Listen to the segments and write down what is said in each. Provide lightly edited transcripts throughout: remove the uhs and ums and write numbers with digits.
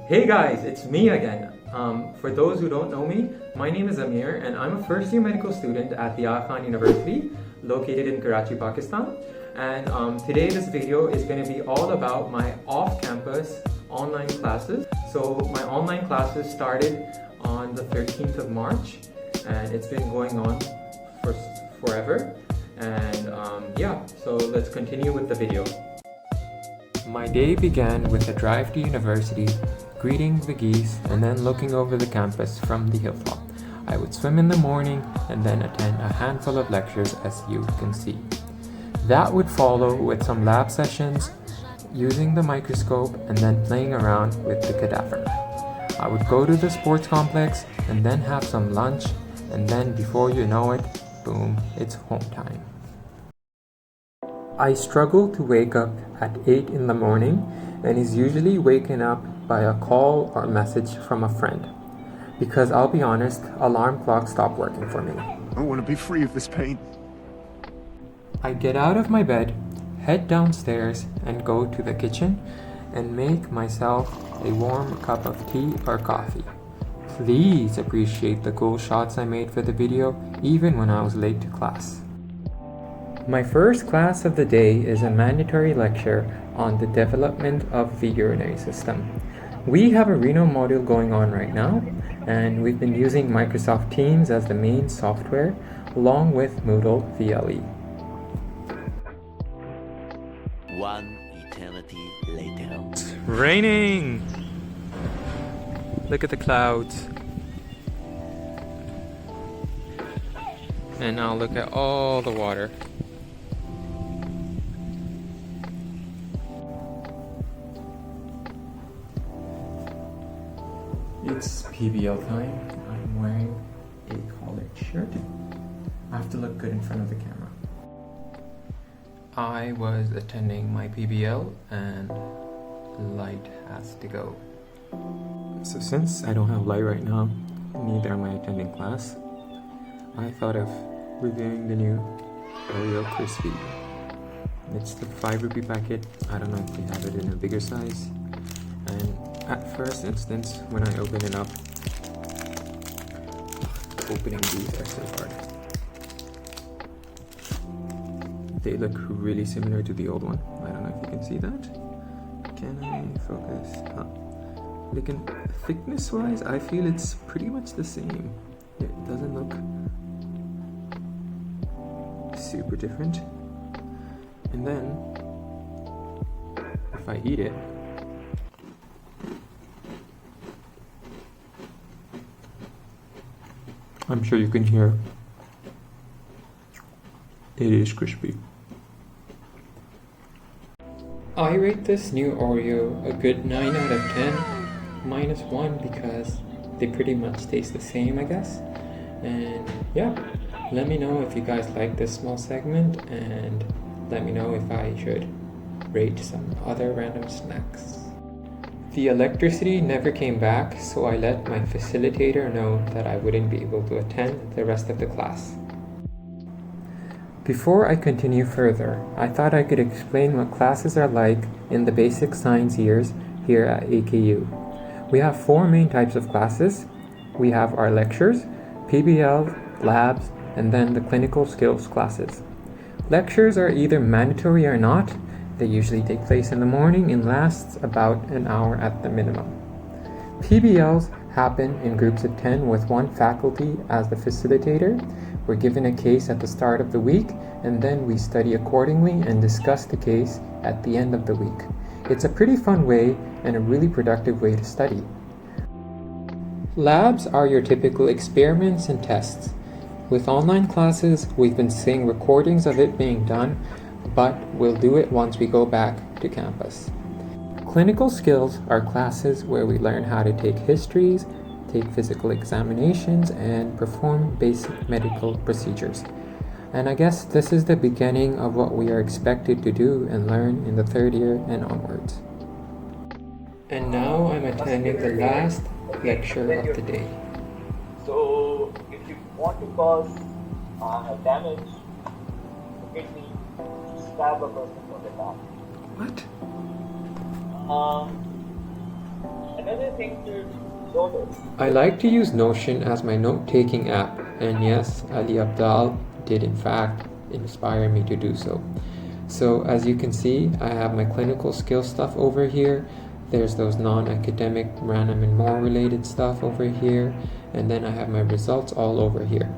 Hey guys, it's me again. For those who don't know me, my name is Amir and I'm a first year medical student at the Aga Khan University located in Karachi, Pakistan. And today this video is going to be all about my off-campus online classes. So my online classes started on the 13th of March and it's been going on for forever. And so let's continue with the video. My day began with a drive to university, greeting the geese, and then looking over the campus from the hilltop. I would swim in the morning and then attend a handful of lectures, as you can see. That would follow with some lab sessions, using the microscope, and then playing around with the cadaver. I would go to the sports complex and then have some lunch, and then before you know it, boom, it's home time. I struggle to wake up at 8 in the morning and is usually waken up by a call or message from a friend. Because I'll be honest, alarm clocks stopped working for me. I want to be free of this pain. I get out of my bed, head downstairs and go to the kitchen and make myself a warm cup of tea or coffee. Please appreciate the cool shots I made for the video even when I was late to class. My first class of the day is a mandatory lecture on the development of the urinary system. We have a renal module going on right now, and we've been using Microsoft Teams as the main software, along with Moodle VLE. One eternity later. It's raining! Look at the clouds. And now look at all the water. It's PBL time. I'm wearing a collared shirt. I have to look good in front of the camera. I was attending my PBL and light has to go. So since I don't have light right now, neither am I attending class, I thought of reviewing the new Oreo Crispy. It's the 5 rupee packet. I don't know if they have it in a bigger size. And at first instance, when I open it up, opening these are so hard. They look really similar to the old one. I don't know if you can see that. Can I focus? Like in thickness wise, I feel it's pretty much the same. It doesn't look super different. And then, if I eat it, I'm sure you can hear it is crispy. I rate this new Oreo a good 9 out of 10, minus 1 because they pretty much taste the same, I guess. And yeah, let me know if you guys like this small segment and let me know if I should rate some other random snacks. The electricity never came back, so I let my facilitator know that I wouldn't be able to attend the rest of the class. Before I continue further, I thought I could explain what classes are like in the basic science years here at AKU. We have 4 main types of classes. We have our lectures, PBL, labs, and then the clinical skills classes. Lectures are either mandatory or not. They usually take place in the morning and lasts about an hour at the minimum. PBLs happen in groups of 10 with one faculty as the facilitator. We're given a case at the start of the week and then we study accordingly and discuss the case at the end of the week. It's a pretty fun way and a really productive way to study. Labs are your typical experiments and tests. With online classes, we've been seeing recordings of it being done, but we'll do it once we go back to campus. Clinical skills are classes where we learn how to take histories, take physical examinations, and perform basic medical procedures. And I guess this is the beginning of what we are expected to do and learn in the 3rd year and onwards. And now I'm attending the last lecture of the day. So if you want to cause damage to kidney, stab a person for the back. What? Another thing to notice. I like to use Notion as my note-taking app, and yes, Ali Abdal did in fact inspire me to do so. So as you can see, I have my clinical skill stuff over here. There's those non-academic, random and more related stuff over here, and then I have my results all over here.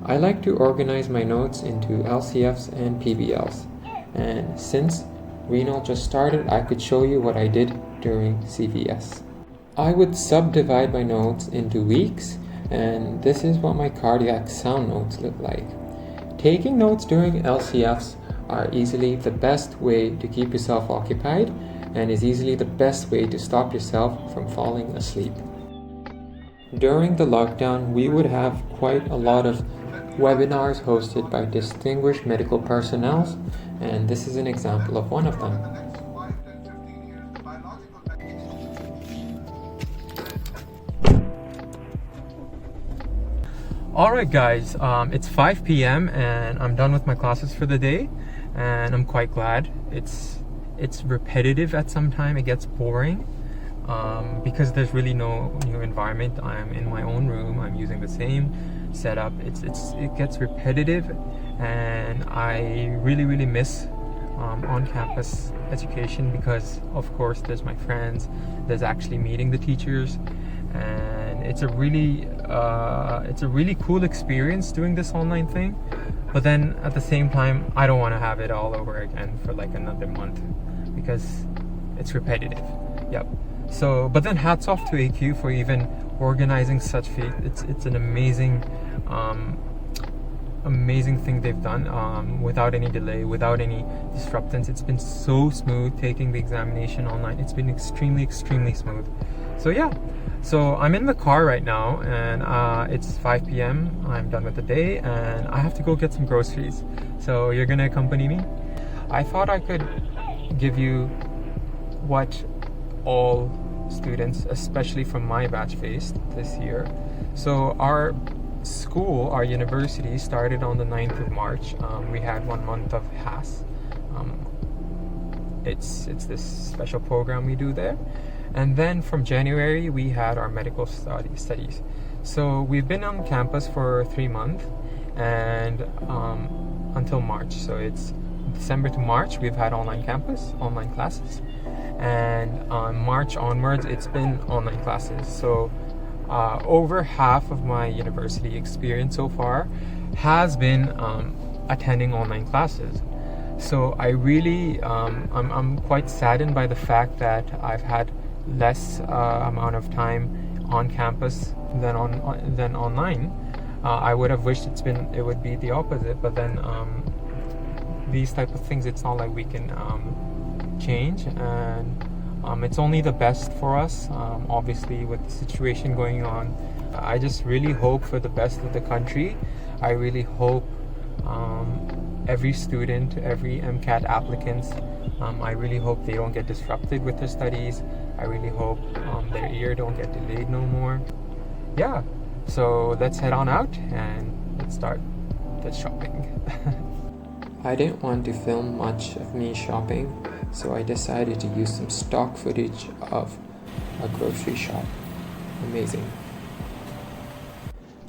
I like to organize my notes into LCFs and PBLs, and since renal just started, I could show you what I did during CVS. I would subdivide my notes into weeks, and this is what my cardiac sound notes look like. Taking notes during LCFs are easily the best way to keep yourself occupied and is easily the best way to stop yourself from falling asleep. During the lockdown, we would have quite a lot of webinars hosted by distinguished medical personnel, and this is an example of one of them. Alright guys, it's 5 p.m. and I'm done with my classes for the day, and I'm quite glad. It's repetitive at some time, it gets boring because there's really no new environment. I'm in my own room, I'm using the same setup. It gets repetitive, and I really miss on-campus education because of course there's my friends, there's actually meeting the teachers, and it's a really cool experience doing this online thing. But then at the same time, I don't want to have it all over again for like another month because it's repetitive. Yep. So, but then hats off to AQ for even organizing such feat. It's an amazing thing they've done without any delay, without any disruptance. It's been so smooth taking the examination online. It's been extremely smooth. So yeah, so I'm in the car right now, and it's 5 p.m. I'm done with the day, and I have to go get some groceries. So you're gonna accompany me? I thought I could give you what all students, especially from my batch, faced this year. So our school, our university, started on the 9th of March. We had 1 month of HAS. It's this special program we do there. And then from January, we had our medical studies. So we've been on campus for 3 months, and until March. So it's December to March, we've had online classes. And on March onwards, it's been online classes. So over half of my university experience so far has been attending online classes. So I really, I'm quite saddened by the fact that I've had less amount of time on campus than online. I would have wished it would be the opposite, but then these type of things, it's not like we can change, and it's only the best for us. Obviously, with the situation going on, I just really hope for the best of the country. I really hope every student, every MCAT applicants, I really hope they don't get disrupted with their studies. I really hope their year don't get delayed no more. Yeah, so let's head on out and let's start the shopping. I didn't want to film much of me shopping, so I decided to use some stock footage of a grocery shop. Amazing.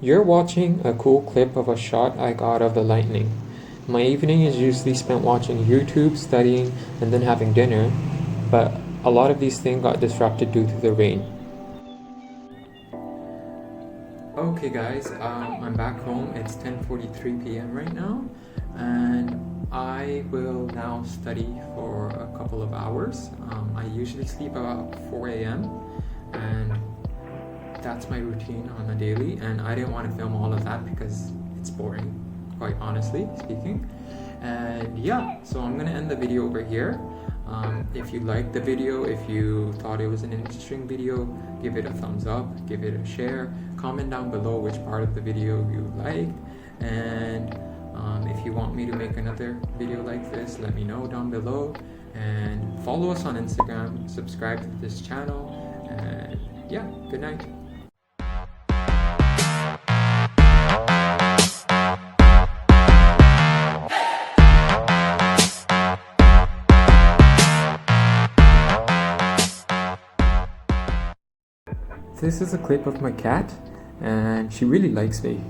You're watching a cool clip of a shot I got of the lightning. My evening is usually spent watching YouTube, studying, and then having dinner, but a lot of these things got disrupted due to the rain. Okay guys, I'm back home. It's 10:43 p.m. right now, and I will now study for a couple of hours. I usually sleep about 4 a.m. and that's my routine on a daily, and I didn't want to film all of that because it's boring, quite honestly speaking. And yeah, so I'm gonna end the video over here. If you liked the video, if you thought it was an interesting video, give it a thumbs up, give it a share, comment down below which part of the video you liked, and if you want me to make another video like this, let me know down below, and follow us on Instagram, subscribe to this channel, and yeah, good night. This is a clip of my cat, and she really likes me.